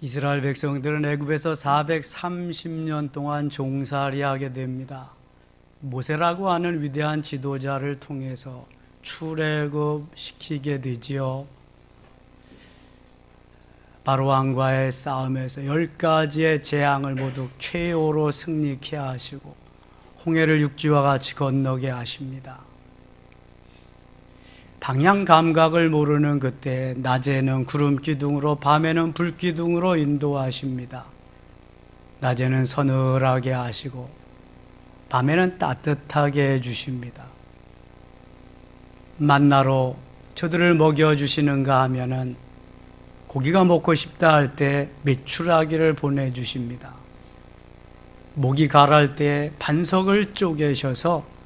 이스라엘 백성들은 애굽에서 430년 동안 종살이하게 됩니다. 모세라고 하는 위대한 지도자를 통해서 출애굽시키게 되지요. 바로왕과의 싸움에서 10가지의 재앙을 모두 KO로 승리케 하시고 홍해를 육지와 같이 건너게 하십니다. 방향 감각을 모르는 그때 낮에는 구름 기둥으로 밤에는 불 기둥으로 인도하십니다. 낮에는 서늘하게 하시고 밤에는 따뜻하게 해주십니다. 만나로 저들을 먹여주시는가 하면은 고기가 먹고 싶다 할 때 메추라기를 보내주십니다. 목이 가랄 때 반석을 쪼개셔서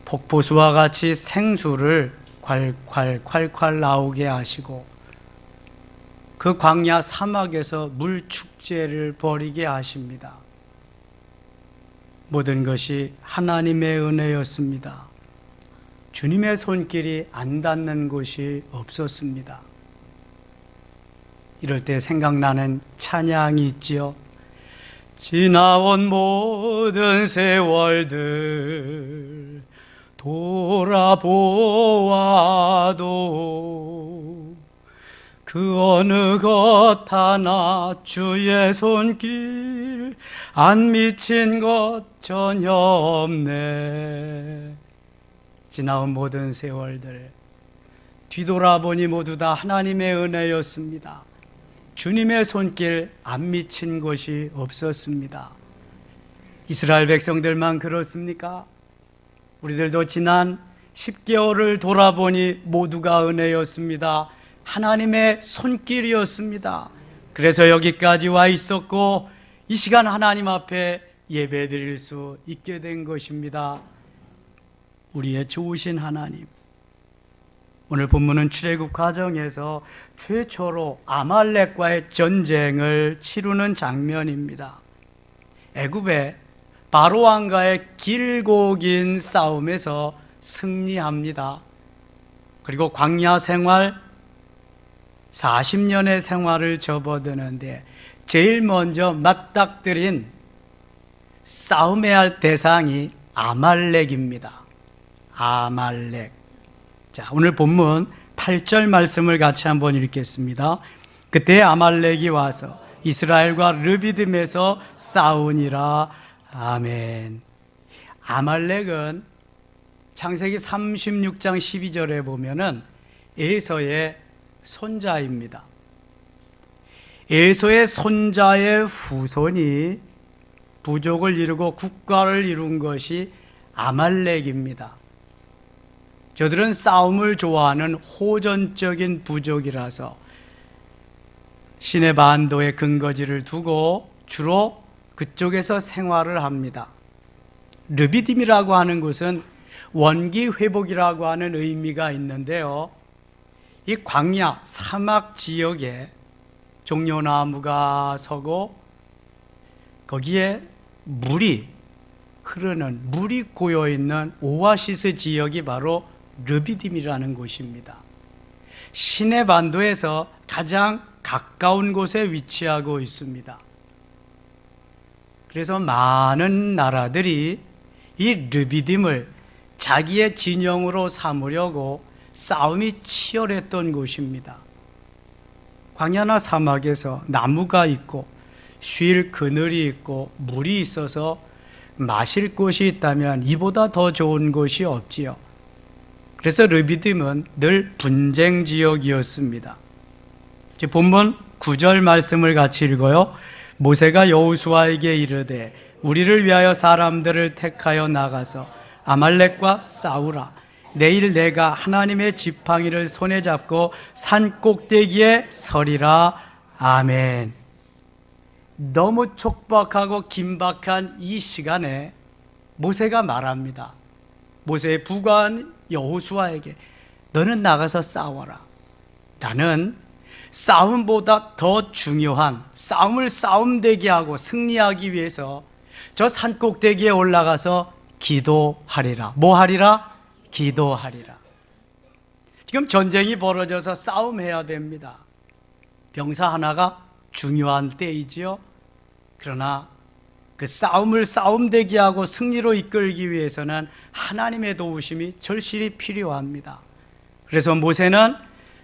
폭포수와 같이 생수를 콸콸 나오게 하시고 그 광야 사막에서 물축제를 벌이게 하십니다. 모든 것이 하나님의 은혜였습니다. 주님의 손길이 안 닿는 곳이 없었습니다. 이럴 때 생각나는 찬양이 있지요. 지나온 모든 세월들 돌아보아도 그 어느 것 하나 주의 손길 안 미친 것 전혀 없네. 지나온 모든 세월들 뒤돌아보니 모두 다 하나님의 은혜였습니다. 주님의 손길 안 미친 곳이 없었습니다. 이스라엘 백성들만 그렇습니까? 우리들도 지난 10개월을 돌아보니 모두가 은혜였습니다. 하나님의 손길이었습니다. 그래서 여기까지 와 있었고 이 시간 하나님 앞에 예배 드릴 수 있게 된 것입니다. 우리의 좋으신 하나님, 오늘 본문은 출애굽 과정에서 최초로 아말렉과의 전쟁을 치르는 장면입니다. 애굽의 바로왕과의 길고 긴 싸움에서 승리합니다. 그리고 광야 생활 40년의 생활을 접어드는데 제일 먼저 맞닥뜨린 싸움해야 할 대상이 아말렉입니다. 아말렉. 자, 오늘 본문 8절 말씀을 같이 한번 읽겠습니다. 그때 아말렉이 와서 이스라엘과 르비딤에서 싸우니라. 아멘. 아말렉은 창세기 36장 12절에 보면은 에서의 손자입니다. 에서의 손자의 후손이 부족을 이루고 국가를 이룬 것이 아말렉입니다. 저들은 싸움을 좋아하는 호전적인 부족이라서 시내 반도에 근거지를 두고 주로 그쪽에서 생활을 합니다. 르비딤이라고 하는 곳은 원기 회복이라고 하는 의미가 있는데요. 이 광야 사막 지역에 종려나무가 서고 거기에 물이 흐르는, 물이 고여있는 오아시스 지역이 바로 르비딤이라는 곳입니다. 시내 반도에서 가장 가까운 곳에 위치하고 있습니다. 그래서 많은 나라들이 이 르비딤을 자기의 진영으로 삼으려고 싸움이 치열했던 곳입니다. 광야나 사막에서 나무가 있고 쉴 그늘이 있고 물이 있어서 마실 곳이 있다면 이보다 더 좋은 곳이 없지요. 그래서 르비딤은 늘 분쟁 지역이었습니다. 본문 9절 말씀을 같이 읽어요. 모세가 여호수아에게 이르되 우리를 위하여 사람들을 택하여 나가서 아말렉과 싸우라. 내일 내가 하나님의 지팡이를 손에 잡고 산 꼭대기에 서리라. 아멘. 너무 촉박하고 긴박한 이 시간에 모세가 말합니다. 모세의 부관 여호수아에게 너는 나가서 싸워라. 나는 싸움보다 더 중요한 싸움을 싸움되게 하고 승리하기 위해서 저 산 꼭대기에 올라가서 기도하리라. 뭐 하리라? 기도하리라. 지금 전쟁이 벌어져서 싸움해야 됩니다. 병사 하나가 중요한 때이지요. 그러나 그 싸움을 싸움되게 하고 승리로 이끌기 위해서는 하나님의 도우심이 절실히 필요합니다. 그래서 모세는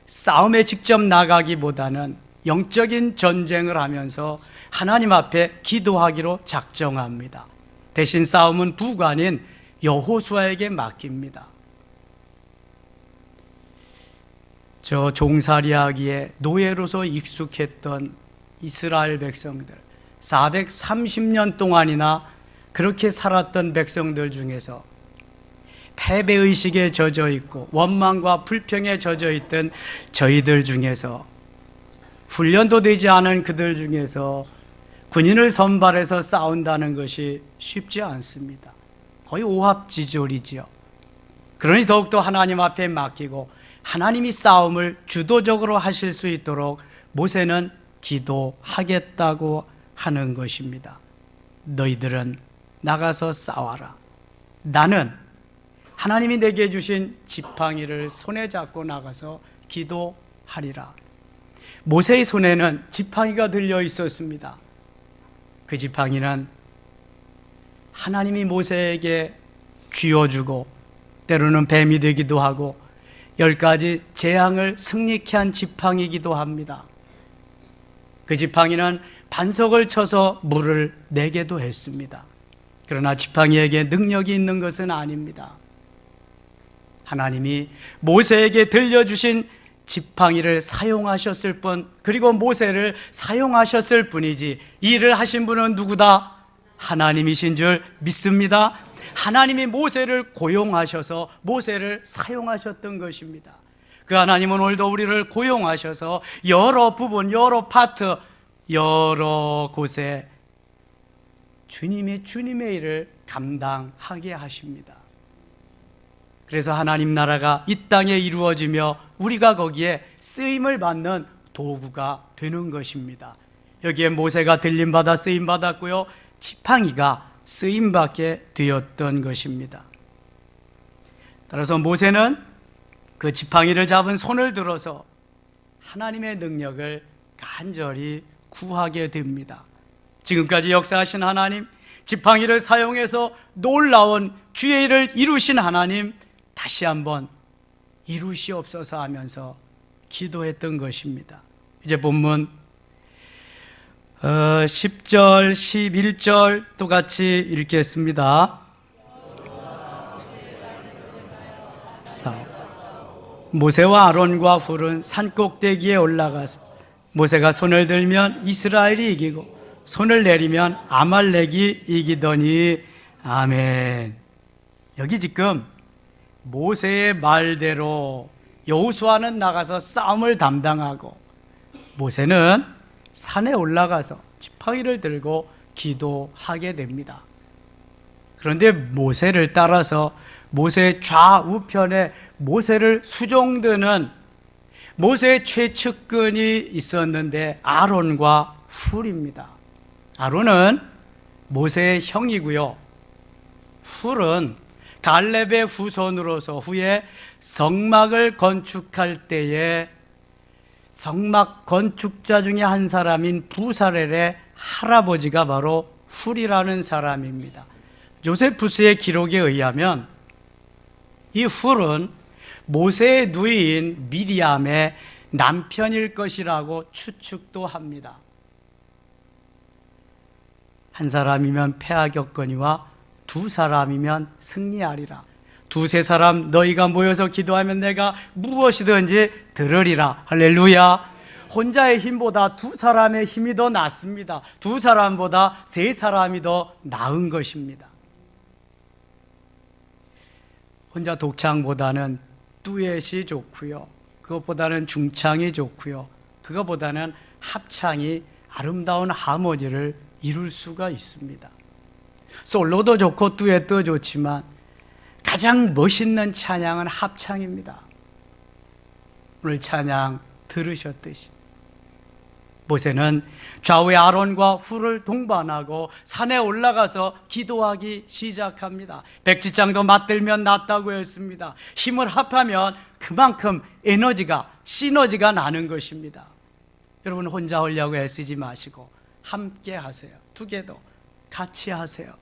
싸움에 직접 나가기보다는 영적인 전쟁을 하면서 하나님 앞에 기도하기로 작정합니다. 대신 싸움은 부관인 여호수아에게 맡깁니다. 저 종살이하기에 노예로서 익숙했던 이스라엘 백성들, 430년 동안이나 그렇게 살았던 백성들 중에서 패배의식에 젖어 있고 원망과 불평에 젖어 있던 저희들 중에서, 훈련도 되지 않은 그들 중에서 군인을 선발해서 싸운다는 것이 쉽지 않습니다. 거의 오합지졸이지요. 그러니 더욱더 하나님 앞에 맡기고 하나님이 싸움을 주도적으로 하실 수 있도록 모세는 기도하겠다고 하는 것입니다. 너희들은 나가서 싸워라. 나는 하나님이 내게 주신 지팡이를 손에 잡고 나가서 기도하리라. 모세의 손에는 지팡이가 들려 있었습니다. 그 지팡이는 하나님이 모세에게 쥐어주고 때로는 뱀이 되기도 하고 10가지 재앙을 승리케 한 지팡이기도 합니다. 그 지팡이는 반석을 쳐서 물을 내게도 했습니다. 그러나 지팡이에게 능력이 있는 것은 아닙니다. 하나님이 모세에게 들려주신 지팡이를 사용하셨을 뿐, 그리고 모세를 사용하셨을 뿐이지 이 일을 하신 분은 누구다? 하나님이신 줄 믿습니다. 하나님이 모세를 고용하셔서 모세를 사용하셨던 것입니다. 그 하나님은 오늘도 우리를 고용하셔서 여러 부분, 여러 파트, 여러 곳에 주님의 일을 감당하게 하십니다. 그래서 하나님 나라가 이 땅에 이루어지며 우리가 거기에 쓰임을 받는 도구가 되는 것입니다. 여기에 모세가 들림받아 쓰임받았고요, 지팡이가 쓰임받게 되었던 것입니다. 따라서 모세는 그 지팡이를 잡은 손을 들어서 하나님의 능력을 간절히 구하게 됩니다. 지금까지 역사하신 하나님, 지팡이를 사용해서 놀라운 주의 일을 이루신 하나님, 다시 한번 이루시옵소서 하면서 기도했던 것입니다. 이제 본문 10절, 11절 똑같이 읽겠습니다. 모세와 아론과 훌은 산꼭대기에 올라가서 모세가 손을 들면 이스라엘이 이기고 손을 내리면 아말렉이 이기더니. 아멘. 여기 지금 모세의 말대로 여호수아는 나가서 싸움을 담당하고 모세는 산에 올라가서 지팡이를 들고 기도하게 됩니다. 그런데 모세를 따라서 모세의 좌우편에 모세를 수종드는 모세의 최측근이 있었는데 아론과 훌입니다. 아론은 모세의 형이고요, 훌은 갈렙의 후손으로서 후에 성막을 건축할 때에 성막 건축자 중에 한 사람인 부살렐의 할아버지가 바로 훌이라는 사람입니다. 요세푸스의 기록에 의하면 이 훌은 모세의 누이인 미리암의 남편일 것이라고 추측도 합니다. 한 사람이면 패하겠거니와 두 사람이면 승리하리라. 두세 사람 너희가 모여서 기도하면 내가 무엇이든지 들으리라. 할렐루야. 혼자의 힘보다 두 사람의 힘이 더 낫습니다. 두 사람보다 세 사람이 더 나은 것입니다. 혼자 독창보다는 듀엣이 좋고요, 그것보다는 중창이 좋고요, 그것보다는 합창이 아름다운 하모니를 이룰 수가 있습니다. 솔로도 좋고 듀엣도 좋지만 가장 멋있는 찬양은 합창입니다. 오늘 찬양 들으셨듯이 모세는 좌우의 아론과 훌을 동반하고 산에 올라가서 기도하기 시작합니다. 백지장도 맞들면 낫다고 했습니다. 힘을 합하면 그만큼 에너지가, 시너지가 나는 것입니다. 여러분 혼자 하려고 애쓰지 마시고 함께 하세요. 두 개도 같이 하세요.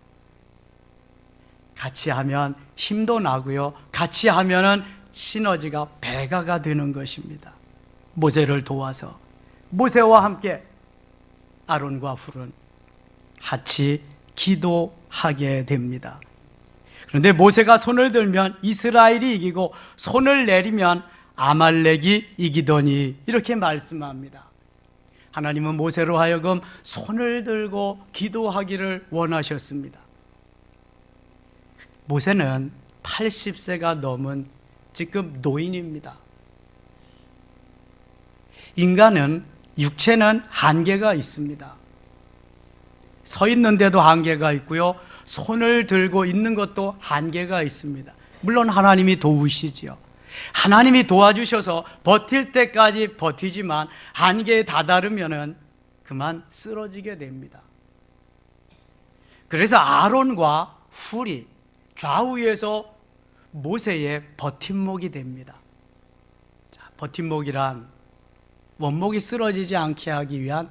같이 하면 힘도 나고요. 같이 하면은 시너지가 배가가 되는 것입니다. 모세를 도와서 모세와 함께 아론과 훌은 같이 기도하게 됩니다. 그런데 모세가 손을 들면 이스라엘이 이기고 손을 내리면 아말렉이 이기더니 이렇게 말씀합니다. 하나님은 모세로 하여금 손을 들고 기도하기를 원하셨습니다. 모세는 80세가 넘은 지금 노인입니다. 인간은 육체는 한계가 있습니다. 서 있는데도 한계가 있고요. 손을 들고 있는 것도 한계가 있습니다. 물론 하나님이 도우시지요. 하나님이 도와주셔서 버틸 때까지 버티지만 한계에 다다르면은 그만 쓰러지게 됩니다. 그래서 아론과 훌이 좌우에서 모세의 버팀목이 됩니다. 자, 버팀목이란 원목이 쓰러지지 않게 하기 위한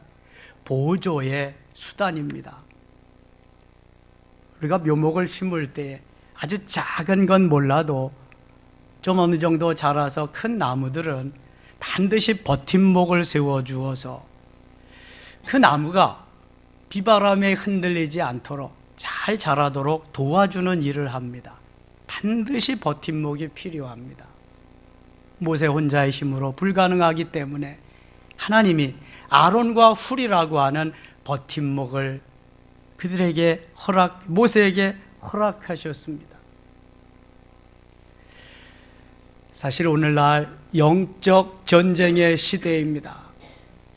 보조의 수단입니다. 우리가 묘목을 심을 때 아주 작은 건 몰라도 좀 어느 정도 자라서 큰 나무들은 반드시 버팀목을 세워주어서 그 나무가 비바람에 흔들리지 않도록 잘 자라도록 도와주는 일을 합니다. 반드시 버팀목이 필요합니다. 모세 혼자의 힘으로 불가능하기 때문에 하나님이 아론과 훌이라고 하는 버팀목을 그들에게 모세에게 허락하셨습니다. 사실 오늘날 영적 전쟁의 시대입니다.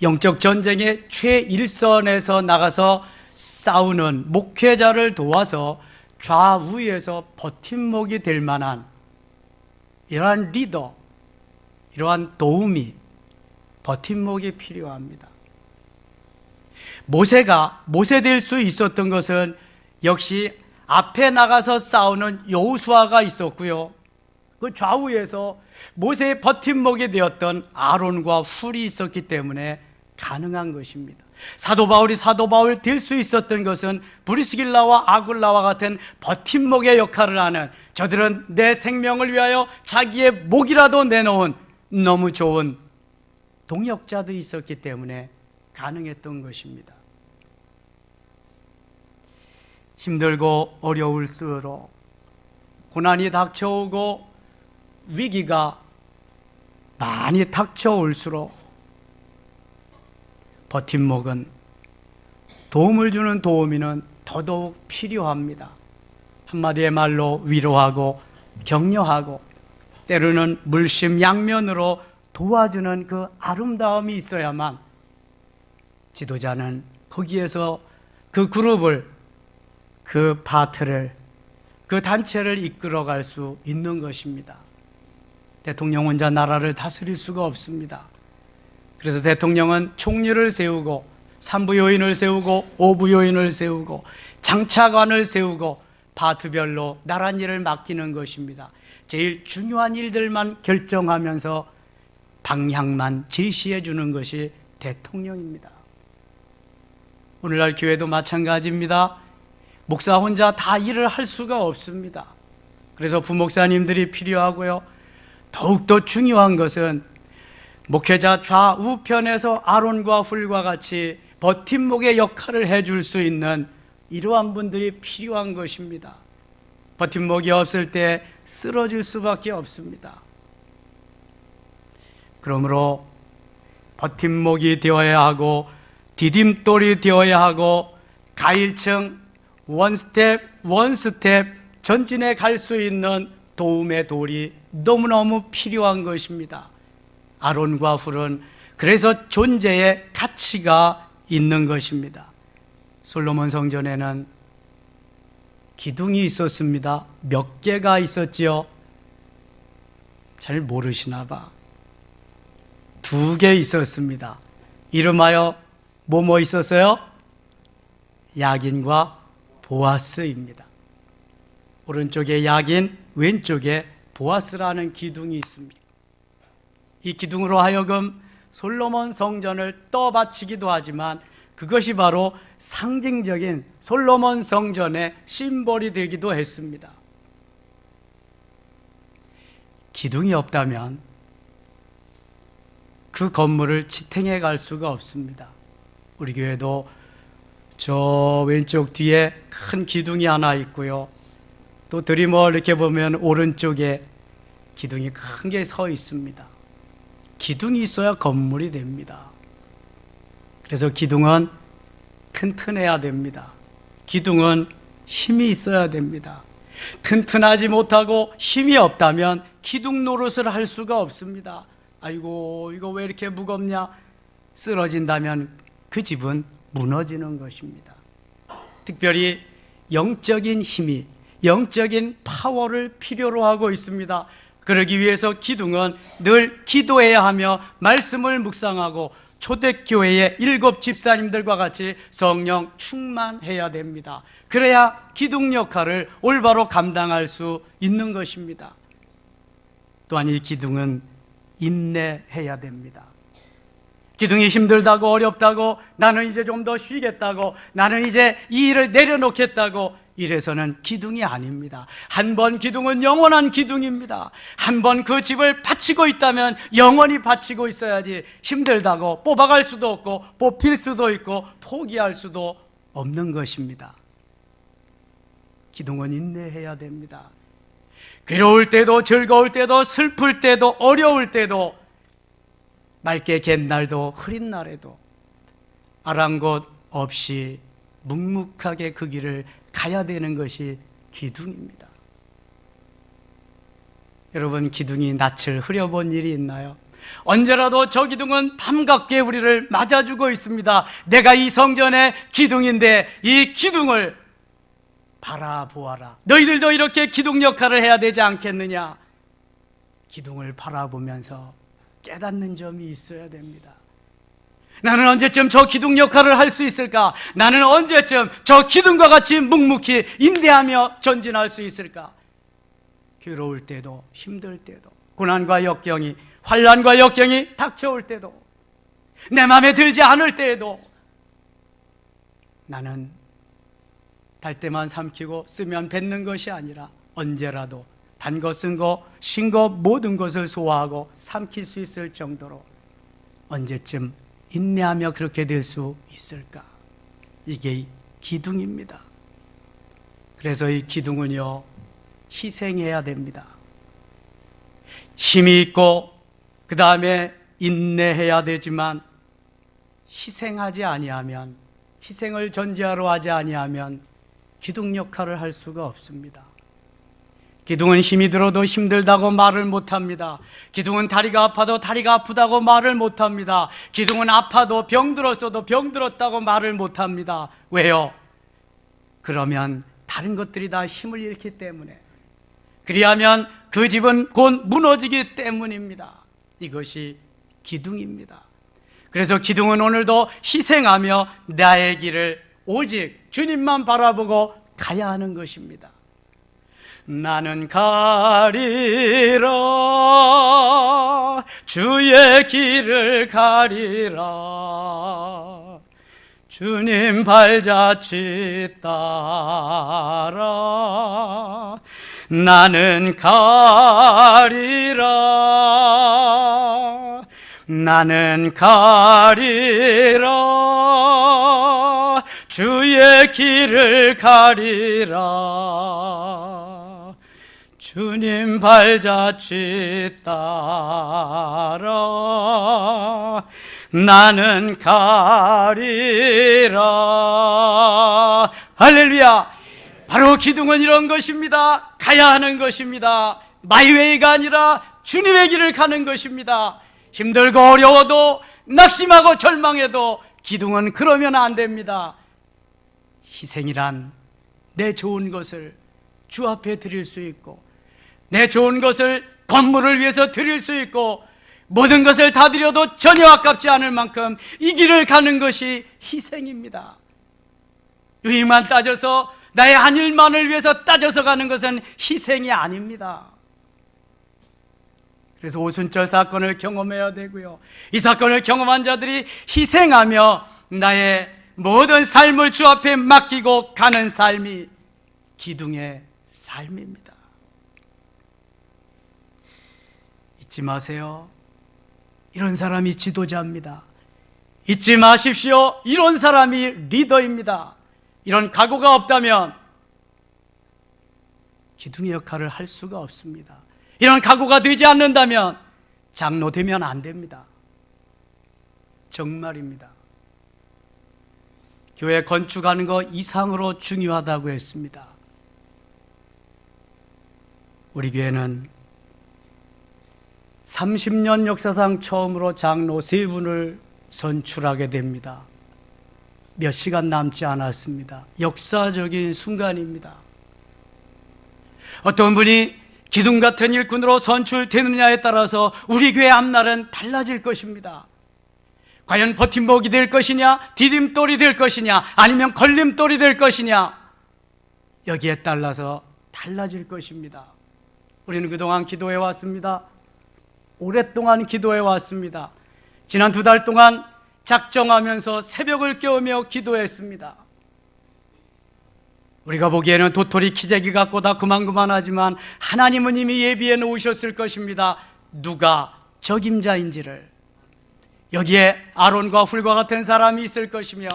영적 전쟁의 최일선에서 나가서 싸우는 목회자를 도와서 좌우에서 버팀목이 될 만한 이러한 리더, 이러한 도움이 버팀목이 필요합니다. 모세가 모세 될 수 있었던 것은 역시 앞에 나가서 싸우는 여호수아가 있었고요. 그 좌우에서 모세의 버팀목이 되었던 아론과 훌이 있었기 때문에 가능한 것입니다. 사도 바울 될 수 있었던 것은 브리스길라와 아굴라와 같은 버팀목의 역할을 하는, 저들은 내 생명을 위하여 자기의 목이라도 내놓은 너무 좋은 동역자들이 있었기 때문에 가능했던 것입니다. 힘들고 어려울수록, 고난이 닥쳐오고 위기가 많이 닥쳐올수록 버팀목은, 도움을 주는 도우미는 더더욱 필요합니다. 한마디의 말로 위로하고 격려하고 때로는 물심양면으로 도와주는 그 아름다움이 있어야만 지도자는 거기에서 그 그룹을, 그 파트를, 그 단체를 이끌어갈 수 있는 것입니다. 대통령 혼자 나라를 다스릴 수가 없습니다. 그래서 대통령은 총리를 세우고 3부 요인을 세우고 5부 요인을 세우고 장차관을 세우고 파트별로 나란 일을 맡기는 것입니다. 제일 중요한 일들만 결정하면서 방향만 제시해 주는 것이 대통령입니다. 오늘날 교회도 마찬가지입니다. 목사 혼자 다 일을 할 수가 없습니다. 그래서 부목사님들이 필요하고요. 더욱더 중요한 것은 목회자 좌우편에서 아론과 훌과 같이 버팀목의 역할을 해줄 수 있는 이러한 분들이 필요한 것입니다. 버팀목이 없을 때 쓰러질 수밖에 없습니다. 그러므로 버팀목이 되어야 하고 디딤돌이 되어야 하고 가일층 원 스텝 전진해 갈 수 있는 도움의 돌이 너무너무 필요한 것입니다. 아론과 훌은 그래서 존재의 가치가 있는 것입니다. 솔로몬 성전에는 기둥이 있었습니다. 몇 개가 있었지요? 잘 모르시나 봐. 2개 있었습니다. 이름하여 뭐뭐 있었어요? 야긴과 보아스입니다. 오른쪽에 야긴, 왼쪽에 보아스라는 기둥이 있습니다. 이 기둥으로 하여금 솔로몬 성전을 떠받치기도 하지만 그것이 바로 상징적인 솔로몬 성전의 심볼이 되기도 했습니다. 기둥이 없다면 그 건물을 지탱해 갈 수가 없습니다. 우리 교회도 저 왼쪽 뒤에 큰 기둥이 하나 있고요, 또 들이머 이렇게 보면 오른쪽에 기둥이 큰 게 서 있습니다. 기둥이 있어야 건물이 됩니다. 그래서 기둥은 튼튼해야 됩니다. 기둥은 힘이 있어야 됩니다. 튼튼하지 못하고 힘이 없다면 기둥 노릇을 할 수가 없습니다. 아이고, 이거 왜 이렇게 무겁냐? 쓰러진다면 그 집은 무너지는 것입니다. 특별히 영적인 힘이, 영적인 파워를 필요로 하고 있습니다. 그러기 위해서 기둥은 늘 기도해야 하며 말씀을 묵상하고 초대교회의 7 집사님들과 같이 성령 충만해야 됩니다. 그래야 기둥 역할을 올바로 감당할 수 있는 것입니다. 또한 이 기둥은 인내해야 됩니다. 기둥이 힘들다고 어렵다고, 나는 이제 좀 더 쉬겠다고, 나는 이제 이 일을 내려놓겠다고 이래서는 기둥이 아닙니다. 한 번 기둥은 영원한 기둥입니다. 한 번 그 집을 바치고 있다면 영원히 바치고 있어야지, 힘들다고 뽑아갈 수도 없고 뽑힐 수도 있고 포기할 수도 없는 것입니다. 기둥은 인내해야 됩니다. 괴로울 때도 즐거울 때도 슬플 때도 어려울 때도, 맑게 갠 날도 흐린 날에도 아랑곳 없이 묵묵하게 그 길을 가야 되는 것이 기둥입니다. 여러분, 기둥이 낯을 흐려본 일이 있나요? 언제라도 저 기둥은 반갑게 우리를 맞아주고 있습니다. 내가 이 성전의 기둥인데 이 기둥을 바라보아라. 너희들도 이렇게 기둥 역할을 해야 되지 않겠느냐? 기둥을 바라보면서 깨닫는 점이 있어야 됩니다. 나는 언제쯤 저 기둥 역할을 할 수 있을까? 나는 언제쯤 저 기둥과 같이 묵묵히 인내하며 전진할 수 있을까? 괴로울 때도, 힘들 때도, 고난과 역경이, 환난과 역경이 닥쳐올 때도, 내 마음에 들지 않을 때에도 나는 달 때만 삼키고 쓰면 뱉는 것이 아니라 언제라도 단 거, 쓴 거, 신 거 모든 것을 소화하고 삼킬 수 있을 정도로 언제쯤 인내하며 그렇게 될 수 있을까? 이게 기둥입니다. 그래서 이 기둥은요, 희생해야 됩니다. 힘이 있고 그 다음에 인내해야 되지만, 희생하지 아니하면, 희생을 전제하러 하지 아니하면 기둥 역할을 할 수가 없습니다. 기둥은 힘이 들어도 힘들다고 말을 못합니다. 기둥은 다리가 아파도 다리가 아프다고 말을 못합니다. 기둥은 아파도 병들었어도 병들었다고 말을 못합니다. 왜요? 그러면 다른 것들이 다 힘을 잃기 때문에, 그리하면 그 집은 곧 무너지기 때문입니다. 이것이 기둥입니다. 그래서 기둥은 오늘도 희생하며 나의 길을 오직 주님만 바라보고 가야 하는 것입니다. 나는 가리라, 주의 길을 가리라, 주님 발자취 따라. 나는 가리라, 나는 가리라, 주의 길을 가리라, 주님 발자취 따라. 나는 가리라. 할렐루야. 바로 기둥은 이런 것입니다. 가야 하는 것입니다. 마이웨이가 아니라 주님의 길을 가는 것입니다. 힘들고 어려워도, 낙심하고 절망해도 기둥은 그러면 안 됩니다. 희생이란 내 좋은 것을 주 앞에 드릴 수 있고, 내 좋은 것을 건물을 위해서 드릴 수 있고, 모든 것을 다 드려도 전혀 아깝지 않을 만큼 이 길을 가는 것이 희생입니다. 의만 따져서, 나의 한 일만을 위해서 따져서 가는 것은 희생이 아닙니다. 그래서 오순절 사건을 경험해야 되고요. 이 사건을 경험한 자들이 희생하며 나의 모든 삶을 주 앞에 맡기고 가는 삶이 기둥의 삶입니다. 잊지 마세요. 이런 사람이 지도자입니다. 잊지 마십시오. 이런 사람이 리더입니다. 이런 각오가 없다면 기둥의 역할을 할 수가 없습니다. 이런 각오가 되지 않는다면 장로 되면 안 됩니다. 정말입니다. 교회 건축하는 거 이상으로 중요하다고 했습니다. 우리 교회는 30년 역사상 처음으로 장로 3분을 선출하게 됩니다. 몇 시간 남지 않았습니다. 역사적인 순간입니다. 어떤 분이 기둥 같은 일꾼으로 선출되느냐에 따라서 우리 교회 앞날은 달라질 것입니다. 과연 버팀목이 될 것이냐, 디딤돌이 될 것이냐, 아니면 걸림돌이 될 것이냐, 여기에 따라서 달라질 것입니다. 우리는 그동안 기도해 왔습니다. 오랫동안 기도해 왔습니다. 지난 2달 동안 작정하면서 새벽을 깨우며 기도했습니다. 우리가 보기에는 도토리 키재기 같고 다 그만하지만 하나님은 이미 예비해 놓으셨을 것입니다. 누가 적임자인지를. 여기에 아론과 훌과 같은 사람이 있을 것이며,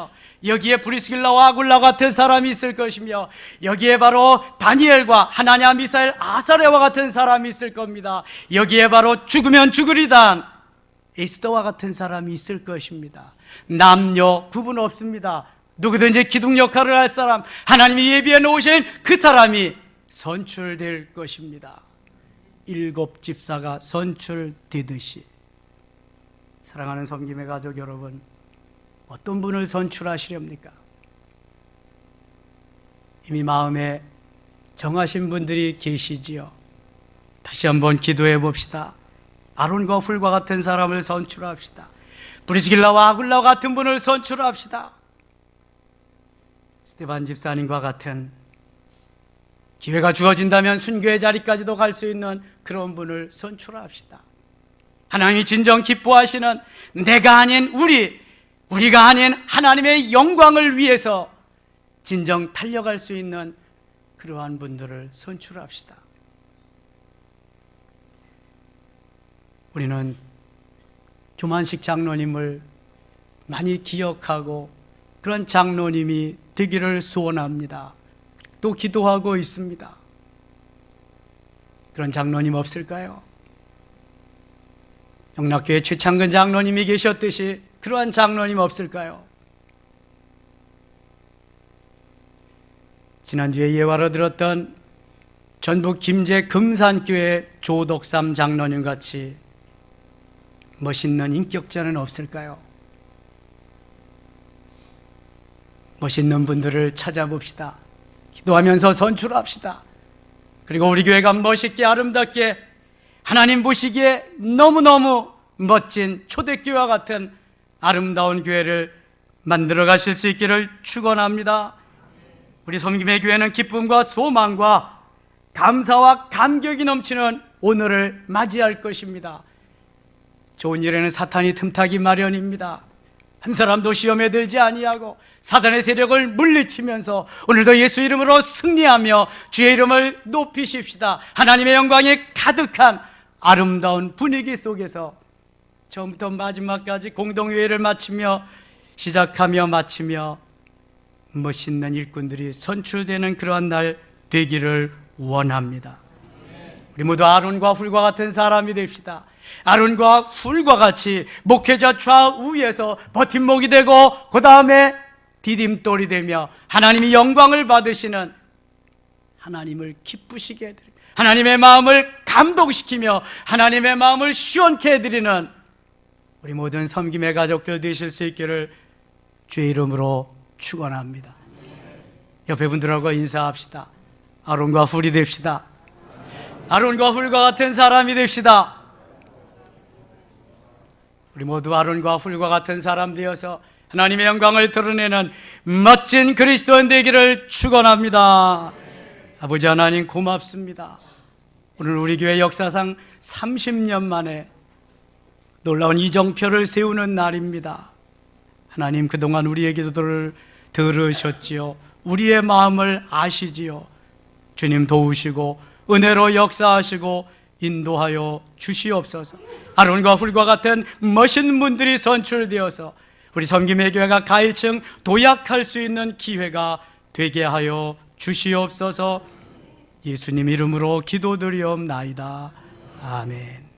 여기에 브리스길라와 아굴라 같은 사람이 있을 것이며, 여기에 바로 다니엘과 하나냐, 미사엘, 아사레와 같은 사람이 있을 겁니다. 여기에 바로 죽으면 죽으리단 에스더와 같은 사람이 있을 것입니다. 남녀 구분 없습니다. 누구든지 기둥 역할을 할 사람, 하나님이 예비해 놓으신 그 사람이 선출될 것입니다. 7 집사가 선출되듯이. 사랑하는 섬김의 가족 여러분, 어떤 분을 선출하시렵니까? 이미 마음에 정하신 분들이 계시지요. 다시 한번 기도해 봅시다. 아론과 훌과 같은 사람을 선출합시다. 브리스길라와 아굴라와 같은 분을 선출합시다. 스테반 집사님과 같은, 기회가 주어진다면 순교의 자리까지도 갈 수 있는 그런 분을 선출합시다. 하나님이 진정 기뻐하시는, 내가 아닌 우리가 아닌 하나님의 영광을 위해서 진정 달려갈 수 있는 그러한 분들을 선출합시다. 우리는 조만식 장로님을 많이 기억하고 그런 장로님이 되기를 소원합니다. 또 기도하고 있습니다. 그런 장로님 없을까요? 영락교회 최창근 장로님이 계셨듯이 그러한 장로님 없을까요? 지난주에 예화로 들었던 전북 김제 금산교회 조덕삼 장로님 같이 멋있는 인격자는 없을까요? 멋있는 분들을 찾아봅시다. 기도하면서 선출합시다. 그리고 우리 교회가 멋있게 아름답게 하나님 보시기에 너무너무 멋진 초대교회와 같은 아름다운 교회를 만들어 가실 수 있기를 축원합니다. 우리 섬김의 교회는 기쁨과 소망과 감사와 감격이 넘치는 오늘을 맞이할 것입니다. 좋은 일에는 사탄이 틈타기 마련입니다. 한 사람도 시험에 들지 아니하고 사단의 세력을 물리치면서 오늘도 예수 이름으로 승리하며 주의 이름을 높이십시다. 하나님의 영광이 가득한 아름다운 분위기 속에서 처음부터 마지막까지 공동회의를 마치며 시작하며 마치며 멋있는 일꾼들이 선출되는 그러한 날 되기를 원합니다. 우리 모두 아론과 훌과 같은 사람이 됩시다. 아론과 훌과 같이 목회자 좌우에서 버팀목이 되고 그 다음에 디딤돌이 되며 하나님이 영광을 받으시는, 하나님을 기쁘시게 해드리며 하나님의 마음을 감동시키며 하나님의 마음을 시원케 해드리는 우리 모든 섬김의 가족들 되실 수 있기를 주의 이름으로 축원합니다. 옆에 분들하고 인사합시다. 아론과 훌이 됩시다. 아론과 훌과 같은 사람이 됩시다. 우리 모두 아론과 훌과 같은 사람 되어서 하나님의 영광을 드러내는 멋진 그리스도인 되기를 축원합니다. 아버지 하나님 고맙습니다. 오늘 우리 교회 역사상 30년 만에 놀라운 이정표를 세우는 날입니다. 하나님, 그동안 우리의 기도를 들으셨지요. 우리의 마음을 아시지요. 주님 도우시고 은혜로 역사하시고 인도하여 주시옵소서. 아론과 훌과 같은 멋있는 분들이 선출되어서 우리 섬김의 교회가 가일층 도약할 수 있는 기회가 되게 하여 주시옵소서. 예수님 이름으로 기도드리옵나이다. 아멘.